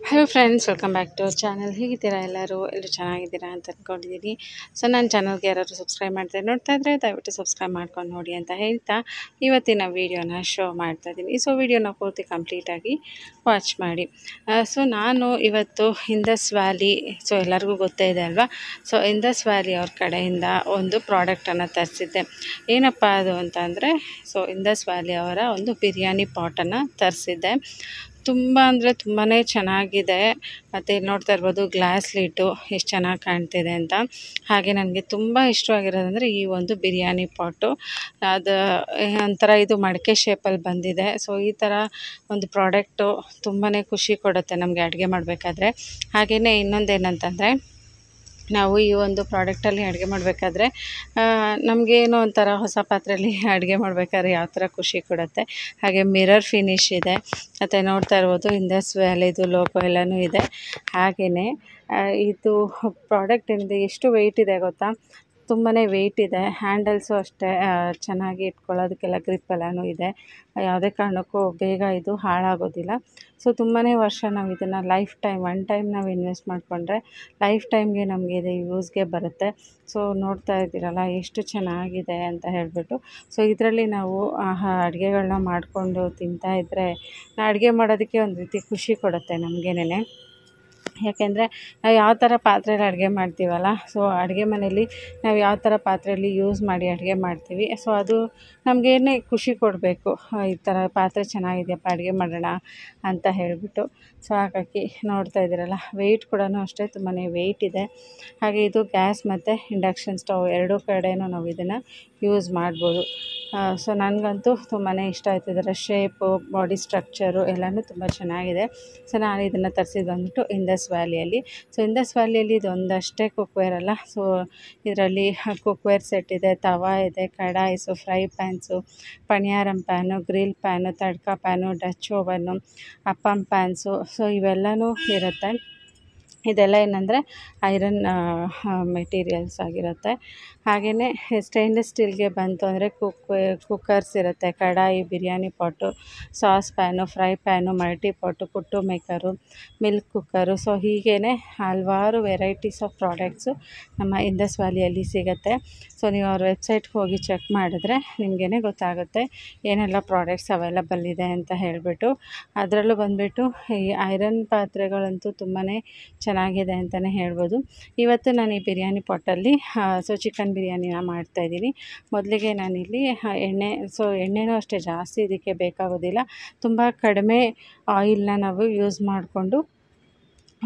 Hello friends, welcome back to our channel. ಹೇಗಿದ್ದೀರಾ ಎಲ್ಲರೂ ಚೆನ್ನಾಗಿದ್ದೀರಾ ಅಂತ ಅಂದ್ಕೊಂಡಿದ್ದೀನಿ. ಸೊ ನನ್ನ ಚಾನಲ್ಗೆ ಯಾರಾದರೂ ಸಬ್ಸ್ಕ್ರೈಬ್ ಮಾಡ್ತಾರೆ ನೋಡ್ತಾ ಇದ್ದರೆ ದಯವಿಟ್ಟು ಸಬ್ಸ್ಕ್ರೈಬ್ ಮಾಡ್ಕೊಂಡು ನೋಡಿ ಅಂತ ಹೇಳ್ತಾ ಇವತ್ತಿನ ವೀಡಿಯೋನ ಶೋ ಮಾಡ್ತಾಯಿದ್ದೀನಿ. ಸೊ ವೀಡಿಯೋನ ಪೂರ್ತಿ ಕಂಪ್ಲೀಟಾಗಿ ವಾಚ್ ಮಾಡಿ. ಸೊ ನಾನು ಇವತ್ತು ಇಂದಸ್ ವ್ಯಾಲಿ, ಸೊ ಎಲ್ಲರಿಗೂ ಗೊತ್ತೇ ಇದೆ ಅಲ್ವಾ. ಸೊ ಇಂದಸ್ ವ್ಯಾಲಿ ಅವ್ರ ಕಡೆಯಿಂದ ಒಂದು ಪ್ರಾಡಕ್ಟನ್ನು ತರಿಸಿದ್ದೆ. ಏನಪ್ಪ ಅದು ಅಂತ ಅಂದರೆ, ಸೊ ಇಂದಸ್ ವ್ಯಾಲಿ ಅವರ ಒಂದು ಬಿರಿಯಾನಿ ಪಾಟನ್ನು ತರಿಸಿದ್ದೆ. ತುಂಬ ಅಂದರೆ ತುಂಬಾ ಚೆನ್ನಾಗಿದೆ. ಮತ್ತು ಇಲ್ಲಿ ನೋಡ್ತಾ ಇರ್ಬೋದು ಗ್ಲಾಸ್ ಲೀಟು ಎಷ್ಟು ಚೆನ್ನಾಗಿ ಕಾಣ್ತಿದೆ ಅಂತ. ಹಾಗೆ ನನಗೆ ತುಂಬ ಇಷ್ಟವಾಗಿರೋದಂದರೆ ಈ ಒಂದು ಬಿರಿಯಾನಿ ಪಾಟು. ಅದು ಒಂಥರ ಇದು ಮಡಕೆ ಶೇಪಲ್ಲಿ ಬಂದಿದೆ. ಸೊ ಈ ಥರ ಒಂದು ಪ್ರಾಡಕ್ಟು ತುಂಬಾ ಖುಷಿ ಕೊಡುತ್ತೆ ನಮಗೆ ಅಡುಗೆ ಮಾಡಬೇಕಾದ್ರೆ. ಹಾಗೆಯೇ ಇನ್ನೊಂದೇನಂತಂದರೆ, ನಾವು ಈ ಒಂದು ಪ್ರಾಡಕ್ಟಲ್ಲಿ ಅಡುಗೆ ಮಾಡಬೇಕಾದ್ರೆ ನಮಗೇನೋ ಒಂಥರ ಹೊಸ ಪಾತ್ರೆಯಲ್ಲಿ ಅಡುಗೆ ಮಾಡಬೇಕಾದ್ರೆ ಯಾವ ಥರ ಖುಷಿ ಕೊಡುತ್ತೆ. ಹಾಗೆ ಮಿರರ್ ಫಿನಿಶ್ ಇದೆ. ಮತ್ತು ನೋಡ್ತಾ ಇರ್ಬೋದು ಇಂದಸ್ ವ್ಯಾಲಿದು ಲೋಗೋ ಎಲ್ಲನೂ ಇದೆ. ಹಾಗೆಯೇ ಇದು ಪ್ರಾಡಕ್ಟ್ ಏನಿದೆ ಎಷ್ಟು ವೆಯ್ಟ್ ಇದೆ ಗೊತ್ತಾ, ತುಂಬಾ ವೆಯ್ಟ್ ಇದೆ. ಹ್ಯಾಂಡಲ್ಸು ಅಷ್ಟೇ ಚೆನ್ನಾಗಿ ಇಟ್ಕೊಳ್ಳೋದಕ್ಕೆಲ್ಲ ಗ್ರಿಪ್ ಎಲ್ಲನೂ ಇದೆ. ಯಾವುದೇ ಕಾರಣಕ್ಕೂ ಬೇಗ ಇದು ಹಾಳಾಗೋದಿಲ್ಲ. ಸೊ ತುಂಬಾ ವರ್ಷ ನಾವು ಇದನ್ನು ಲೈಫ್ ಟೈಮ್ ಒನ್ ಟೈಮ್ ನಾವು ಇನ್ವೆಸ್ಟ್ ಮಾಡಿಕೊಂಡ್ರೆ ಲೈಫ್ ಟೈಮ್ಗೆ ನಮಗೆ ಇದು ಯೂಸ್ಗೆ ಬರುತ್ತೆ. ಸೊ ನೋಡ್ತಾ ಇದ್ದೀರಲ್ಲ ಎಷ್ಟು ಚೆನ್ನಾಗಿದೆ ಅಂತ ಹೇಳಿಬಿಟ್ಟು. ಸೊ ಇದರಲ್ಲಿ ನಾವು ಅಡುಗೆಗಳನ್ನ ಮಾಡಿಕೊಂಡು ತಿಂತಾಯಿದ್ರೆ ಅಡುಗೆ ಮಾಡೋದಕ್ಕೆ ಒಂದು ರೀತಿ ಖುಷಿ ಕೊಡುತ್ತೆ ನಮಗೇನೆ. ಯಾಕೆಂದರೆ ನಾವು ಯಾವ ಥರ ಪಾತ್ರೆಯಲ್ಲಿ ಅಡುಗೆ ಮಾಡ್ತೀವಲ್ಲ, ಸೊ ಅಡುಗೆ ಮನೆಯಲ್ಲಿ ನಾವು ಯಾವ ಥರ ಪಾತ್ರೆಯಲ್ಲಿ ಯೂಸ್ ಮಾಡಿ ಅಡುಗೆ ಮಾಡ್ತೀವಿ, ಸೊ ಅದು ನಮಗೇನೆ ಖುಷಿ ಕೊಡಬೇಕು. ಈ ಥರ ಪಾತ್ರೆ ಚೆನ್ನಾಗಿದೆಯಪ್ಪ ಅಡುಗೆ ಮಾಡೋಣ ಅಂತ ಹೇಳಿಬಿಟ್ಟು. ಸೊ ಹಾಗಾಗಿ ನೋಡ್ತಾ ಇದ್ದೀರಲ್ಲ, ವೆಯ್ಟ್ ಕೂಡ ಅಷ್ಟೇ ತುಂಬಾ ವೆಯ್ಟ್ ಇದೆ. ಹಾಗೆ ಇದು ಗ್ಯಾಸ್ ಮತ್ತು ಇಂಡಕ್ಷನ್ ಸ್ಟವ್ ಎರಡೂ ಕಡೆಯೂ ನಾವು ಇದನ್ನು ಯೂಸ್ ಮಾಡ್ಬೋದು. ಸೊ ನನಗಂತೂ ತುಂಬಾ ಇಷ್ಟ ಆಯಿತು. ಇದರ ಶೇಪು, ಬಾಡಿ ಸ್ಟ್ರಕ್ಚರು ಎಲ್ಲನೂ ತುಂಬ ಚೆನ್ನಾಗಿದೆ. ಸೊ ನಾನು ಇದನ್ನು ತರಿಸಿದ್ದು ಬಂದ್ಬಿಟ್ಟು ಇಂದಸ್ ವ್ಯಾಲಿಯಲ್ಲಿ. ಸೊ ಇಂದಸ್ ವ್ಯಾಲಿಯಲ್ಲಿ ಇದೊಂದಷ್ಟೇ ಕುಕ್ವೇರ್ ಅಲ್ಲ, ಸೊ ಇದರಲ್ಲಿ ಕುಕ್ವೇರ್ ಸೆಟ್ ಇದೆ, ತವಾ ಇದೆ, kadai, so fry pans, paniyaram pan, grill pan, tadka pan, Dutch oven, appam pans, so ಇವೆಲ್ಲವೂ ಇರುತ್ತೆ. ಇದೆಲ್ಲ ಏನಂದರೆ ಐರನ್ ಮೆಟೀರಿಯಲ್ಸ್ ಆಗಿರುತ್ತೆ. ಹಾಗೆಯೇ ಸ್ಟೇನ್ಲೆಸ್ ಸ್ಟೀಲ್ಗೆ ಬಂತು ಅಂದರೆ ಕುಕ್ಕರ್ಸ್ ಇರುತ್ತೆ, kadai, biryani pot, sauce pan, fry pan, multi pot, puttu maker, milk cooker. So ಹೀಗೇ ಹಲವಾರು ವೆರೈಟೀಸ್ ಆಫ್ ಪ್ರಾಡಕ್ಟ್ಸು ನಮ್ಮ ಇಂದಸ್ ವ್ಯಾಲಿಯಲ್ಲಿ ಸಿಗುತ್ತೆ. ಸೊ ನೀವು ಅವ್ರ ವೆಬ್ಸೈಟ್ಗೆ ಹೋಗಿ ಚೆಕ್ ಮಾಡಿದ್ರೆ ನಿಮಗೇ ಗೊತ್ತಾಗುತ್ತೆ ಏನೆಲ್ಲ ಪ್ರಾಡಕ್ಟ್ಸ್ ಅವೈಲಬಲ್ ಇದೆ ಅಂತ ಹೇಳಿಬಿಟ್ಟು. ಅದರಲ್ಲೂ ಬಂದುಬಿಟ್ಟು ಈ ಐರನ್ ಪಾತ್ರೆಗಳಂತೂ ತುಂಬಾ ಚೆನ್ನಾಗಿದೆ ಅಂತಲೇ ಹೇಳ್ಬೋದು. ಇವತ್ತು ನಾನು ಈ ಬಿರಿಯಾನಿ ಪಾಟಲ್ಲಿ ಸೊ ಚಿಕನ್ ಬಿರಿಯಾನಿನ ಮಾಡ್ತಾಯಿದ್ದೀನಿ. ಮೊದಲಿಗೆ ನಾನಿಲ್ಲಿ ಎಣ್ಣೆನೂ ಅಷ್ಟೇ ಜಾಸ್ತಿ ಇದಕ್ಕೆ ಬೇಕಾಗೋದಿಲ್ಲ. ತುಂಬ ಕಡಿಮೆ ಆಯಿಲ್ನ ನಾವು ಯೂಸ್ ಮಾಡಿಕೊಂಡು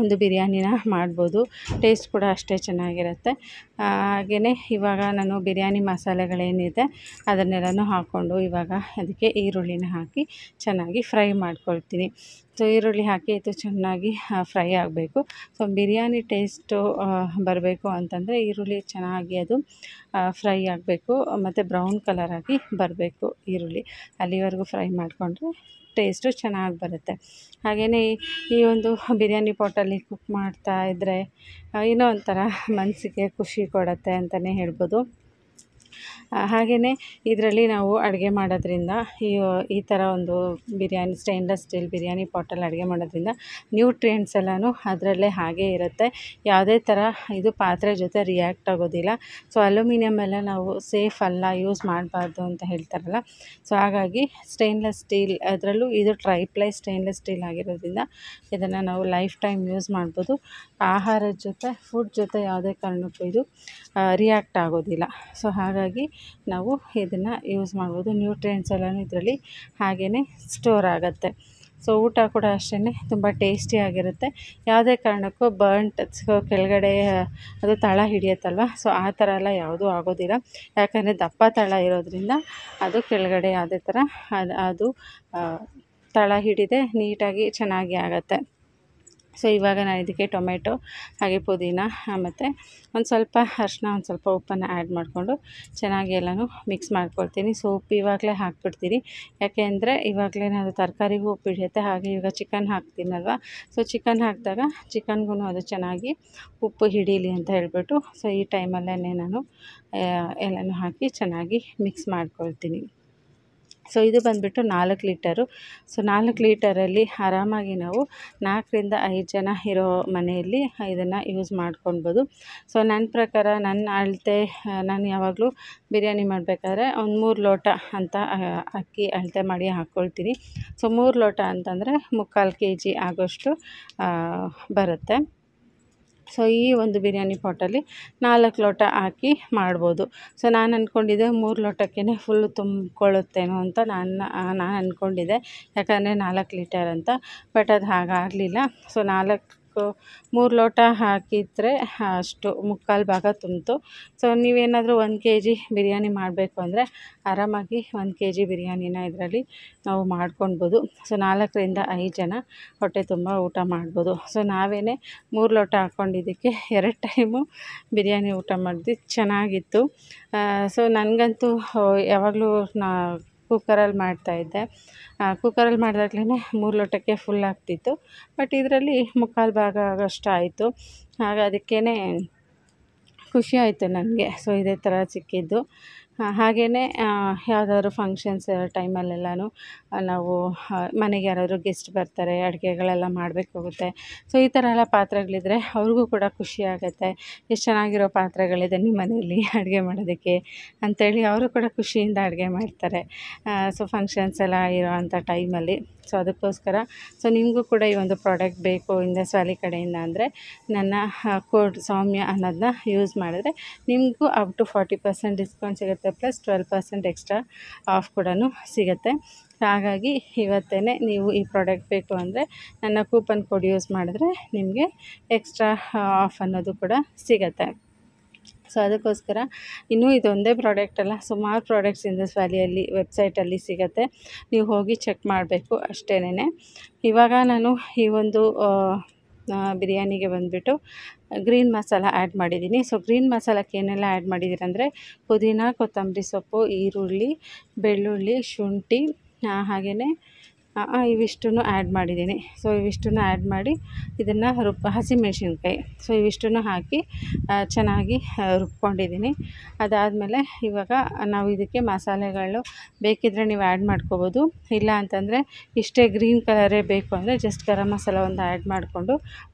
ಒಂದು ಬಿರಿಯಾನಿನ ಮಾಡ್ಬೋದು. ಟೇಸ್ಟ್ ಕೂಡ ಅಷ್ಟೇ ಚೆನ್ನಾಗಿರುತ್ತೆ. ಹಾಗೆಯೇ ಇವಾಗ ನಾನು ಬಿರಿಯಾನಿ ಮಸಾಲೆಗಳೇನಿದೆ ಅದನ್ನೆಲ್ಲನೂ ಹಾಕ್ಕೊಂಡು ಇವಾಗ ಅದಕ್ಕೆ ಈರುಳ್ಳಿನ ಹಾಕಿ ಚೆನ್ನಾಗಿ ಫ್ರೈ ಮಾಡ್ಕೊಳ್ತೀನಿ. ಸೊ ಈರುಳ್ಳಿ ಹಾಕಿ ಇದು ಚೆನ್ನಾಗಿ ಫ್ರೈ ಆಗಬೇಕು. ಸೊ ಬಿರಿಯಾನಿ ಟೇಸ್ಟು ಬರಬೇಕು ಅಂತಂದರೆ ಈರುಳ್ಳಿ ಚೆನ್ನಾಗಿ ಅದು ಫ್ರೈ ಆಗಬೇಕು ಮತ್ತು ಬ್ರೌನ್ ಕಲರಾಗಿ ಬರಬೇಕು ಈರುಳ್ಳಿ. ಅಲ್ಲಿವರೆಗೂ ಫ್ರೈ ಮಾಡಿಕೊಂಡ್ರೆ ಟೇಸ್ಟು ಚೆನ್ನಾಗಿ ಬರುತ್ತೆ. ಹಾಗೆಯೇ ಈ ಒಂದು ಬಿರಿಯಾನಿ ಪಾಟಲ್ಲಿ ಕುಕ್ ಮಾಡ್ತಾ ಇದ್ದರೆ ಏನೋ ಒಂಥರ ಮನಸ್ಸಿಗೆ ಖುಷಿ ಕೊಡುತ್ತೆ ಅಂತಲೇ ಹೇಳ್ಬೋದು. ಹಾಗೆಯೇ ಇದರಲ್ಲಿ ನಾವು ಅಡುಗೆ ಮಾಡೋದ್ರಿಂದ ಈ ಥರ ಒಂದು ಬಿರಿಯಾನಿ ಸ್ಟೇನ್ಲೆಸ್ ಸ್ಟೀಲ್ ಬಿರಿಯಾನಿ ಪಾಟಲ್ಲಿ ಅಡುಗೆ ಮಾಡೋದ್ರಿಂದ ನ್ಯೂಟ್ರಿಯೆಂಟ್ಸ್ ಎಲ್ಲನೂ ಅದರಲ್ಲೇ ಹಾಗೇ ಇರುತ್ತೆ. ಯಾವುದೇ ಥರ ಇದು ಪಾತ್ರೆ ಜೊತೆ ರಿಯಾಕ್ಟ್ ಆಗೋದಿಲ್ಲ. ಸೊ ಅಲ್ಯೂಮಿನಿಯಮ್ ಎಲ್ಲ ನಾವು ಸೇಫ್ ಅಲ್ಲ, ಯೂಸ್ ಮಾಡಬಾರ್ದು ಅಂತ ಹೇಳ್ತಾರಲ್ಲ. ಸೊ ಹಾಗಾಗಿ ಸ್ಟೇನ್ಲೆಸ್ ಸ್ಟೀಲ್, ಅದರಲ್ಲೂ ಇದು ಟ್ರೈಪ್ಲೈ ಸ್ಟೇನ್ಲೆಸ್ ಸ್ಟೀಲ್ ಆಗಿರೋದ್ರಿಂದ ಇದನ್ನು ನಾವು ಲೈಫ್ ಟೈಮ್ ಯೂಸ್ ಮಾಡ್ಬೋದು. ಆಹಾರದ ಜೊತೆ, ಫುಡ್ ಜೊತೆ ಯಾವುದೇ ಕಾರಣಕ್ಕೂ ಇದು ರಿಯಾಕ್ಟ್ ಆಗೋದಿಲ್ಲ. ಸೊ ಹಾಗಾಗಿ ನಾವು ಇದನ್ನು ಯೂಸ್ ಮಾಡ್ಬೋದು. ನ್ಯೂಟ್ರಿಯೆಂಟ್ಸ್ ಎಲ್ಲನೂ ಇದರಲ್ಲಿ ಹಾಗೆಯೇ ಸ್ಟೋರ್ ಆಗುತ್ತೆ. ಸೊ ಊಟ ಕೂಡ ಅಷ್ಟೇ ತುಂಬ ಟೇಸ್ಟಿಯಾಗಿರುತ್ತೆ. ಯಾವುದೇ ಕಾರಣಕ್ಕೂ ಕೆಳಗಡೆ ಅದು ತಳ ಹಿಡಿಯುತ್ತಲ್ವ, ಸೊ ಆ ಥರ ಎಲ್ಲ ಯಾವುದೂ ಆಗೋದಿಲ್ಲ. ಯಾಕಂದರೆ ದಪ್ಪ ತಳ ಇರೋದ್ರಿಂದ ಅದು ಕೆಳಗಡೆ ಯಾವುದೇ ಥರ ಅದು ತಳ ಹಿಡಿದೆ ನೀಟಾಗಿ ಚೆನ್ನಾಗಿ ಆಗುತ್ತೆ. ಸೊ ಇವಾಗ ನಾನು ಇದಕ್ಕೆ ಟೊಮೆಟೊ ಹಾಗೆ ಪುದೀನ ಮತ್ತು ಒಂದು ಸ್ವಲ್ಪ ಅರಿಶಿನ, ಒಂದು ಸ್ವಲ್ಪ ಉಪ್ಪನ್ನು ಆ್ಯಡ್ ಮಾಡಿಕೊಂಡು ಚೆನ್ನಾಗಿ ಎಲ್ಲನೂ ಮಿಕ್ಸ್ ಮಾಡ್ಕೊಳ್ತೀನಿ. ಸೊ ಉಪ್ಪು ಇವಾಗಲೇ ಹಾಕ್ಬಿಡ್ತೀನಿ, ಯಾಕೆ ಅಂದರೆ ಇವಾಗಲೇ ಅದು ತರಕಾರಿಗೂ ಉಪ್ಪು ಹಿಡಿಯುತ್ತೆ. ಹಾಗೆ ಇವಾಗ ಚಿಕನ್ ಹಾಕ್ತೀನಲ್ವ, ಸೊ ಚಿಕನ್ ಹಾಕಿದಾಗ ಚಿಕನ್ಗೂ ಅದು ಚೆನ್ನಾಗಿ ಉಪ್ಪು ಹಿಡೀಲಿ ಅಂತ ಹೇಳಿಬಿಟ್ಟು ಸೊ ಈ ಟೈಮಲ್ಲೇ ನಾನು ಎಲ್ಲನೂ ಹಾಕಿ ಚೆನ್ನಾಗಿ ಮಿಕ್ಸ್ ಮಾಡ್ಕೊಳ್ತೀನಿ. ಸೊ ಇದು ಬಂದುಬಿಟ್ಟು 4 ಲೀಟರು. ಸೊ 4 ಲೀಟರಲ್ಲಿ ಆರಾಮಾಗಿ ನಾವು 4 ರಿಂದ 5 ಜನ ಇರೋ ಮನೆಯಲ್ಲಿ ಇದನ್ನು ಯೂಸ್ ಮಾಡ್ಕೊಳ್ಬೋದು. ಸೊ ನನ್ನ ಪ್ರಕಾರ ನನ್ನ ಅಳತೆ, ನಾನು ಯಾವಾಗಲೂ ಬಿರಿಯಾನಿ ಮಾಡಬೇಕಾದ್ರೆ ಒಂದು 3 ಲೋಟ ಅಂತ ಅಕ್ಕಿ ಅಳತೆ ಮಾಡಿ ಹಾಕ್ಕೊಳ್ತೀನಿ. ಸೊ 3 ಲೋಟ ಅಂತಂದರೆ 3/4 kg ಆಗೋಷ್ಟು ಬರುತ್ತೆ. ಸೊ ಈ ಒಂದು ಬಿರಿಯಾನಿ ಪಾಟಲ್ಲಿ 4 ಲೋಟ ಹಾಕಿ ಮಾಡ್ಬೋದು. ಸೊ ನಾನು ಅಂದ್ಕೊಂಡಿದ್ದೆ 3 ಲೋಟಕ್ಕೇ ಫುಲ್ಲು ತುಂಬಿಕೊಳ್ಳುತ್ತೇನೋ ಅಂತ ನಾನು ಅಂದ್ಕೊಂಡಿದ್ದೆ, ಯಾಕಂದರೆ 4 ಲೀಟರ್ ಅಂತ. ಬಟ್ ಅದು ಹಾಗಾಗಲಿಲ್ಲ. ಸೊ 3 ಲೋಟ ಹಾಕಿದರೆ ಅಷ್ಟು 3/4 ಭಾಗ ತುಂಬಿತು. ಸೊ ನೀವೇನಾದರೂ 1 kg ಬಿರಿಯಾನಿ ಮಾಡಬೇಕು ಅಂದರೆ ಆರಾಮಾಗಿ 1 kg ಬಿರಿಯಾನಿನ ಇದರಲ್ಲಿ ನಾವು ಮಾಡ್ಕೊಳ್ಬೋದು. ಸೊ 4 ರಿಂದ 5 ಜನ ಹೊಟ್ಟೆ ತುಂಬ ಊಟ ಮಾಡ್ಬೋದು. ಸೊ ನಾವೇ 3 ಲೋಟ ಹಾಕ್ಕೊಂಡಿದ್ದಕ್ಕೆ 2 ಟೈಮು ಬಿರಿಯಾನಿ ಊಟ ಮಾಡಿದ್ವಿ, ಚೆನ್ನಾಗಿತ್ತು. ಸೊ ನನಗಂತೂ ಯಾವಾಗಲೂ ಕುಕ್ಕರಲ್ಲಿ ಮಾಡ್ತಾಯಿದ್ದೆ. ಕುಕ್ಕರಲ್ಲಿ ಮಾಡಿದಾಗ್ಲೇ 3 ಲೋಟಕ್ಕೆ ಫುಲ್ ಆಗ್ತಿತ್ತು. ಬಟ್ ಇದರಲ್ಲಿ 3/4 ಭಾಗ ಆಗೋಷ್ಟು ಆಯಿತು. ಆಗ ಅದಕ್ಕೇ ಖುಷಿ ಆಯಿತು ನನಗೆ. ಸೊ ಇದೇ ಥರ ಸಿಕ್ಕಿದ್ದು. ಹಾಗೆಯೇ ಯಾವುದಾದ್ರು ಫಂಕ್ಷನ್ಸ್ ಟೈಮಲ್ಲೆಲ್ಲನೂ ನಾವು ಮನೆಗೆ ಯಾರಾದರೂ ಗೆಸ್ಟ್ ಬರ್ತಾರೆ, ಅಡುಗೆಗಳೆಲ್ಲ ಮಾಡಬೇಕಾಗುತ್ತೆ. ಸೊ ಈ ಥರ ಎಲ್ಲ ಪಾತ್ರೆಗಳಿದ್ರೆ ಅವ್ರಿಗೂ ಕೂಡ ಖುಷಿ ಆಗುತ್ತೆ. ಎಷ್ಟು ಚೆನ್ನಾಗಿರೋ ಪಾತ್ರೆಗಳಿದೆ ನಿಮ್ಮ ಮನೆಯಲ್ಲಿ ಅಡುಗೆ ಮಾಡೋದಕ್ಕೆ ಅಂಥೇಳಿ ಅವರು ಕೂಡ ಖುಷಿಯಿಂದ ಅಡುಗೆ ಮಾಡ್ತಾರೆ. ಸೊ ಫಂಕ್ಷನ್ಸ್ ಎಲ್ಲ ಇರೋವಂಥ ಟೈಮಲ್ಲಿ. ಸೊ ಅದಕ್ಕೋಸ್ಕರ ಸೊ ನಿಮಗೂ ಕೂಡ ಈ ಒಂದು ಪ್ರಾಡಕ್ಟ್ ಬೇಕು ಇಂಡಸ್ ವ್ಯಾಲಿ ಕಡೆಯಿಂದ ಅಂದರೆ ನನ್ನ ಕೋಡ್ ಸೌಮ್ಯ ಅನ್ನೋದನ್ನ ಯೂಸ್ ಮಾಡಿದ್ರೆ ನಿಮಗೂ ಅಪ್ ಟು 40% ಡಿಸ್ಕೌಂಟ್ ಸಿಗುತ್ತೆ, ಪ್ಲಸ್ 12% ಎಕ್ಸ್ಟ್ರಾ ಆಫ್ ಕೂಡ ಸಿಗುತ್ತೆ. ಹಾಗಾಗಿ ಇವತ್ತೇ ನೀವು ಈ ಪ್ರಾಡಕ್ಟ್ ಬೇಕು ಅಂದರೆ ನನ್ನ ಕೂಪನ್ ಕೋಡ್ ಯೂಸ್ ಮಾಡಿದ್ರೆ ನಿಮಗೆ ಎಕ್ಸ್ಟ್ರಾ ಆಫ್ ಅನ್ನೋದು ಕೂಡ ಸಿಗುತ್ತೆ. ಸೊ ಅದಕ್ಕೋಸ್ಕರ ಇನ್ನೂ ಇದೊಂದೇ ಪ್ರಾಡಕ್ಟ್ ಅಲ್ಲ, ಸುಮಾರು ಪ್ರಾಡಕ್ಟ್ಸ್ ಇಂಡಸ್ ವ್ಯಾಲಿಯಲ್ಲಿ ವೆಬ್ಸೈಟಲ್ಲಿ ಸಿಗುತ್ತೆ. ನೀವು ಹೋಗಿ ಚೆಕ್ ಮಾಡಬೇಕು ಅಷ್ಟೇನೆ. ಇವಾಗ ನಾನು ಈ ಒಂದು ಬಿರಿಯಾನಿಗೆ ಬಂದುಬಿಟ್ಟು ಗ್ರೀನ್ ಮಸಾಲ ಆ್ಯಡ್ ಮಾಡಿದ್ದೀನಿ. ಸೊ ಗ್ರೀನ್ ಮಸಾಲಕ್ಕೆ ಏನೆಲ್ಲ ಆ್ಯಡ್ ಮಾಡಿದ್ದೀನಿ ಅಂದರೆ ಪುದೀನ, ಕೊತ್ತಂಬರಿ ಸೊಪ್ಪು, ಈರುಳ್ಳಿ, ಬೆಳ್ಳುಳ್ಳಿ, ಶುಂಠಿ, ಹಾಗೆಯೇ ಇವಿಷ್ಟನ್ನು ಆ್ಯಡ್ ಮಾಡಿದ್ದೀನಿ. ಸೊ ಇವಿಷ್ಟನ್ನು ಆ್ಯಡ್ ಮಾಡಿ ಇದನ್ನು ಹಸಿಮೆಣ್ಸಿನ್ಕಾಯಿ, ಸೊ ಇವಿಷ್ಟನ್ನು ಹಾಕಿ ಚೆನ್ನಾಗಿ ರುಬ್ಕೊಂಡಿದ್ದೀನಿ. ಅದಾದಮೇಲೆ ಇವಾಗ ನಾವು ಇದಕ್ಕೆ ಮಸಾಲೆಗಳು ಬೇಕಿದ್ದರೆ ನೀವು ಆ್ಯಡ್ ಮಾಡ್ಕೋಬೋದು. ಇಲ್ಲ ಅಂತಂದರೆ ಇಷ್ಟೇ ಗ್ರೀನ್ ಕಲರೇ ಬೇಕು ಅಂದರೆ ಜಸ್ಟ್ ಗರಂ ಮಸಾಲ ಒಂದು ಆ್ಯಡ್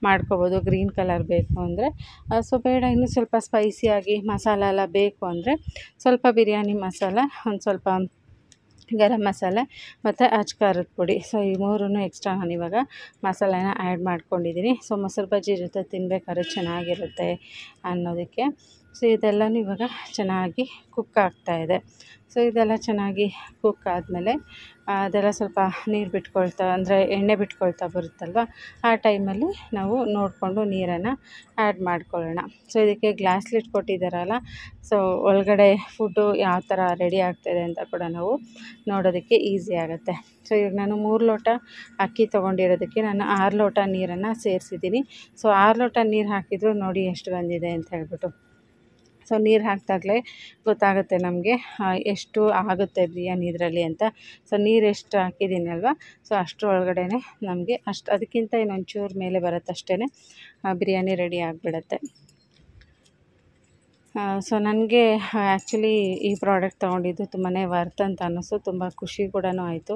ಮಾಡ್ಕೋಬೋದು ಗ್ರೀನ್ ಕಲರ್ ಬೇಕು ಅಂದರೆ. ಸೊ ಬೇಡ ಇನ್ನೂ ಸ್ವಲ್ಪ ಸ್ಪೈಸಿಯಾಗಿ ಮಸಾಲ ಎಲ್ಲ ಬೇಕು ಅಂದರೆ ಸ್ವಲ್ಪ ಬಿರಿಯಾನಿ ಮಸಾಲ, ಒಂದು ಸ್ವಲ್ಪ ಗರಂ ಮಸಾಲೆ ಮತ್ತು ಖಾರದ ಪುಡಿ. ಸೊ ಈ 3 ಎಕ್ಸ್ಟ್ರಾ ನಾನಿವಾಗ ಮಸಾಲೆನ ಆ್ಯಡ್ ಮಾಡ್ಕೊಂಡಿದ್ದೀನಿ. ಸೊ ಮೊಸರು ಬಜ್ಜಿ ಜೊತೆ ತಿನ್ನಬೇಕಾದ್ರೆ ಚೆನ್ನಾಗಿರುತ್ತೆ ಅನ್ನೋದಕ್ಕೆ. ಸೊ ಇದೆಲ್ಲನೂ ಇವಾಗ ಚೆನ್ನಾಗಿ ಕುಕ್ ಆಗ್ತಾಯಿದೆ. ಸೊ ಇದೆಲ್ಲ ಚೆನ್ನಾಗಿ ಕುಕ್ ಆದಮೇಲೆ ಅದೆಲ್ಲ ಸ್ವಲ್ಪ ನೀರು ಬಿಟ್ಕೊಳ್ತಾ, ಅಂದರೆ ಎಣ್ಣೆ ಬಿಟ್ಕೊಳ್ತಾ ಬರುತ್ತಲ್ವ, ಆ ಟೈಮಲ್ಲಿ ನಾವು ನೋಡಿಕೊಂಡು ನೀರನ್ನು ಆ್ಯಡ್ ಮಾಡ್ಕೊಳ್ಳೋಣ. ಸೊ ಇದಕ್ಕೆ ಗ್ಲಾಸ್ ಲಿಡ್ ಕೊಟ್ಟಿದ್ದಾರಲ್ಲ, ಸೊ ಒಳಗಡೆ ಫುಡ್ಡು ಯಾವ ಥರ ರೆಡಿ ಆಗ್ತಾಯಿದೆ ಅಂತ ಕೂಡ ನಾವು ನೋಡೋದಕ್ಕೆ ಈಸಿ ಆಗುತ್ತೆ. ಸೊ ಇವಾಗ ನಾನು 3 ಲೋಟ ಅಕ್ಕಿ ತೊಗೊಂಡಿರೋದಕ್ಕೆ ನಾನು 6 ಲೋಟ ನೀರನ್ನು ಸೇರಿಸಿದ್ದೀನಿ. ಸೊ 6 ಲೋಟ ನೀರು ಹಾಕಿದ್ರು ನೋಡಿ ಎಷ್ಟು ಬಂದಿದೆ ಅಂತ ಹೇಳ್ಬಿಟ್ಟು. ಸೊ ನೀರು ಹಾಕಿದಾಗಲೇ ಗೊತ್ತಾಗುತ್ತೆ ನಮಗೆ ಎಷ್ಟು ಆಗುತ್ತೆ ಬಿರಿಯಾನಿ ಇದರಲ್ಲಿ ಅಂತ. ಸೊ ನೀರು ಎಷ್ಟು ಹಾಕಿದ್ದೀನಿ ಅಲ್ವಾ, ಸೊ ಅಷ್ಟರ ಒಳಗಡೆ ನಮಗೆ ಅದಕ್ಕಿಂತ ಇನ್ನೊಂಚೂರು ಮೇಲೆ ಬರುತ್ತಷ್ಟೇ ಬಿರಿಯಾನಿ ರೆಡಿ ಆಗಿಬಿಡತ್ತೆ. ಸೊ ನನಗೆ ಆ್ಯಕ್ಚುಲಿ ಈ ಪ್ರಾಡಕ್ಟ್ ತೊಗೊಂಡಿದ್ದು ತುಂಬಾ ವರ್ತ್ ಅಂತ ಅನ್ನಿಸ್ತು, ತುಂಬ ಖುಷಿ ಕೂಡ ಆಯಿತು.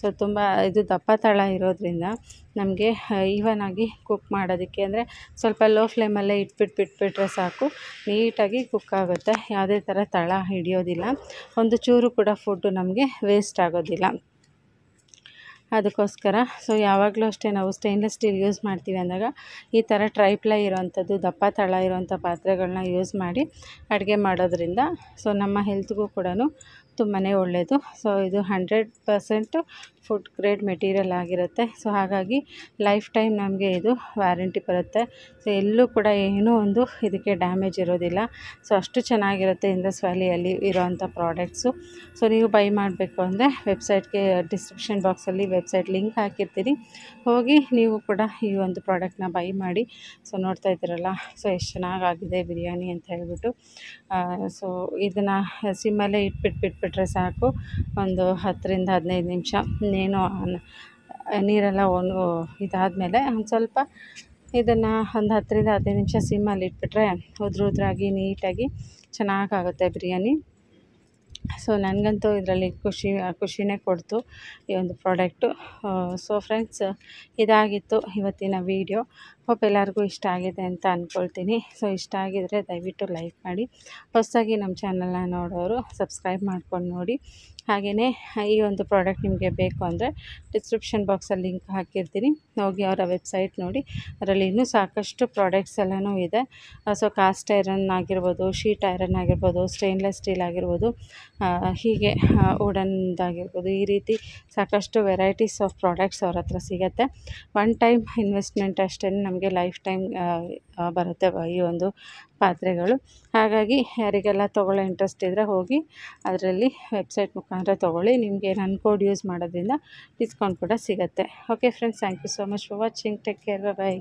ಸೊ ತುಂಬ ಇದು ದಪ್ಪ ತಳ ಇರೋದ್ರಿಂದ ನಮಗೆ ಈವನಾಗಿ ಕುಕ್ ಮಾಡೋದಕ್ಕೆ, ಅಂದರೆ ಸ್ವಲ್ಪ ಲೋ ಫ್ಲೇಮಲ್ಲೇ ಬಿಟ್ಬಿಟ್ರೆ ಸಾಕು, ನೀಟಾಗಿ ಕುಕ್ ಆಗುತ್ತೆ. ಯಾವುದೇ ಥರ ತಳ ಹಿಡಿಯೋದಿಲ್ಲ, ಒಂದು ಚೂರು ಕೂಡ ಫುಡ್ಡು ನಮಗೆ ವೇಸ್ಟ್ ಆಗೋದಿಲ್ಲ. ಅದಕ್ಕೋಸ್ಕರ ಸೊ ಯಾವಾಗಲೂ ಅಷ್ಟೇ ನಾವು ಸ್ಟೇನ್ಲೆಸ್ ಸ್ಟೀಲ್ ಯೂಸ್ ಮಾಡ್ತೀವಿ ಅಂದಾಗ ಈ ಥರ ಟ್ರೈಪ್ಲೈ ಇರೋವಂಥದ್ದು ದಪ್ಪ ತಳ ಇರೋವಂಥ ಪಾತ್ರೆಗಳನ್ನ ಯೂಸ್ ಮಾಡಿ ಅಡುಗೆ ಮಾಡೋದ್ರಿಂದ ಸೊ ನಮ್ಮ ಹೆಲ್ತ್ಗೂ ಕೂಡ ತುಂಬಾ ಒಳ್ಳೆಯದು. ಸೊ ಇದು 100% ಫುಡ್ ಗ್ರೇಡ್ ಮೆಟೀರಿಯಲ್ ಆಗಿರುತ್ತೆ. ಸೊ ಹಾಗಾಗಿ ಲೈಫ್ ಟೈಮ್ ನಮಗೆ ಇದು ವ್ಯಾರಂಟಿ ಬರುತ್ತೆ. ಸೊ ಎಲ್ಲೂ ಕೂಡ ಏನೂ ಒಂದು ಇದಕ್ಕೆ ಡ್ಯಾಮೇಜ್ ಇರೋದಿಲ್ಲ. ಸೊ ಅಷ್ಟು ಚೆನ್ನಾಗಿರುತ್ತೆ ಇಂಡಸ್ ವ್ಯಾಲಿಯಲ್ಲಿ ಇರೋವಂಥ ಪ್ರಾಡಕ್ಟ್ಸು. ಸೊ ನೀವು ಬೈ ಮಾಡಬೇಕು ಅಂದರೆ ವೆಬ್ಸೈಟ್ಗೆ ಡಿಸ್ಕ್ರಿಪ್ಷನ್ ಬಾಕ್ಸಲ್ಲಿ ವೆಬ್ಸೈಟ್ ಲಿಂಕ್ ಹಾಕಿರ್ತೀನಿ, ಹೋಗಿ ನೀವು ಕೂಡ ಈ ಒಂದು ಪ್ರಾಡಕ್ಟ್ನ ಬೈ ಮಾಡಿ. ಸೊ ನೋಡ್ತಾ ಇದ್ದೀರಲ್ಲ, ಸೊ ಎಷ್ಟು ಚೆನ್ನಾಗಾಗಿದೆ ಬಿರಿಯಾನಿ ಅಂತ ಹೇಳ್ಬಿಟ್ಟು. ಸೊ ಇದನ್ನು ಸಿಮ್ಮಲ್ಲೇ ಬಿಟ್ಬಿಟ್ರೆ ಸಾಕು, ಒಂದು 10 ರಿಂದ 15 ನಿಮಿಷ. ಇನ್ನೇನು ನೀರೆಲ್ಲ ಇದಾದಮೇಲೆ ಒಂದು ಸ್ವಲ್ಪ ಇದನ್ನು ಒಂದು 10 ರಿಂದ 15 ನಿಮಿಷ ಸಿಮ್ಮಲ್ಲಿ ಇಟ್ಬಿಟ್ರೆ ಉದ್ರಾಗಿ ನೀಟಾಗಿ ಚೆನ್ನಾಗಾಗುತ್ತೆ ಬಿರಿಯಾನಿ. ಸೊ ನನಗಂತೂ ಇದರಲ್ಲಿ ಖುಷಿನೇ ಕೊಡ್ತು ಈ ಒಂದು ಪ್ರಾಡಕ್ಟು. ಸೊ ಫ್ರೆಂಡ್ಸ್, ಇದಾಗಿತ್ತು ಇವತ್ತಿನ ವೀಡಿಯೋ. ಹೋಪ್ ಎಲ್ಲರಿಗೂ ಇಷ್ಟ ಆಗಿದೆ ಅಂತ ಅಂದ್ಕೊಳ್ತೀನಿ. ಸೊ ಇಷ್ಟ ಆಗಿದರೆ ದಯವಿಟ್ಟು ಲೈಕ್ ಮಾಡಿ. ಹೊಸದಾಗಿ ನಮ್ಮ ಚಾನಲ್ನ ನೋಡೋರು ಸಬ್ಸ್ಕ್ರೈಬ್ ಮಾಡ್ಕೊಂಡು ನೋಡಿ. ಹಾಗೆಯೇ ಈ ಒಂದು ಪ್ರಾಡಕ್ಟ್ ನಿಮಗೆ ಬೇಕು ಅಂದರೆ ಡಿಸ್ಕ್ರಿಪ್ಷನ್ ಬಾಕ್ಸಲ್ಲಿ ಲಿಂಕ್ ಹಾಕಿರ್ತೀನಿ, ಹೋಗಿ ಅವರ ವೆಬ್ಸೈಟ್ ನೋಡಿ. ಅದರಲ್ಲಿ ಇನ್ನೂ ಸಾಕಷ್ಟು ಪ್ರಾಡಕ್ಟ್ಸ್ ಎಲ್ಲನೂ ಇದೆ. ಸೊ ಕಾಸ್ಟ್ ಐರನ್ ಆಗಿರ್ಬೋದು, ಶೀಟ್ ಐರನ್ ಆಗಿರ್ಬೋದು, ಸ್ಟೇನ್ಲೆಸ್ ಸ್ಟೀಲ್ ಆಗಿರ್ಬೋದು, ಹೀಗೆ ವುಡನ್ದಾಗಿರ್ಬೋದು, ಈ ರೀತಿ ಸಾಕಷ್ಟು ವೆರೈಟೀಸ್ ಆಫ್ ಪ್ರಾಡಕ್ಟ್ಸ್ ಅವ್ರ ಹತ್ರ ಸಿಗುತ್ತೆ. ಒನ್ ಟೈಮ್ ಇನ್ವೆಸ್ಟ್ಮೆಂಟ್ ಅಷ್ಟೇ, ನಮಗೆ ಲೈಫ್ ಟೈಮ್ ಬರುತ್ತೆ ಈ ಒಂದು ಪಾತ್ರೆಗಳು. ಹಾಗಾಗಿ ಯಾರಿಗೆಲ್ಲ ತೊಗೊಳ್ಳೋ ಇಂಟ್ರೆಸ್ಟ್ ಇದ್ದರೆ ಹೋಗಿ ಅದರಲ್ಲಿ ವೆಬ್ಸೈಟ್ ಮುಖಾಂತರ ತೊಗೊಳ್ಳಿ. ನಿಮಗೆ ನನ್ನ ಕೋಡ್ ಯೂಸ್ ಮಾಡೋದ್ರಿಂದ ಡಿಸ್ಕೌಂಟ್ ಕೂಡ ಸಿಗುತ್ತೆ. Okay friends, thank you so much for watching. Take care, bye.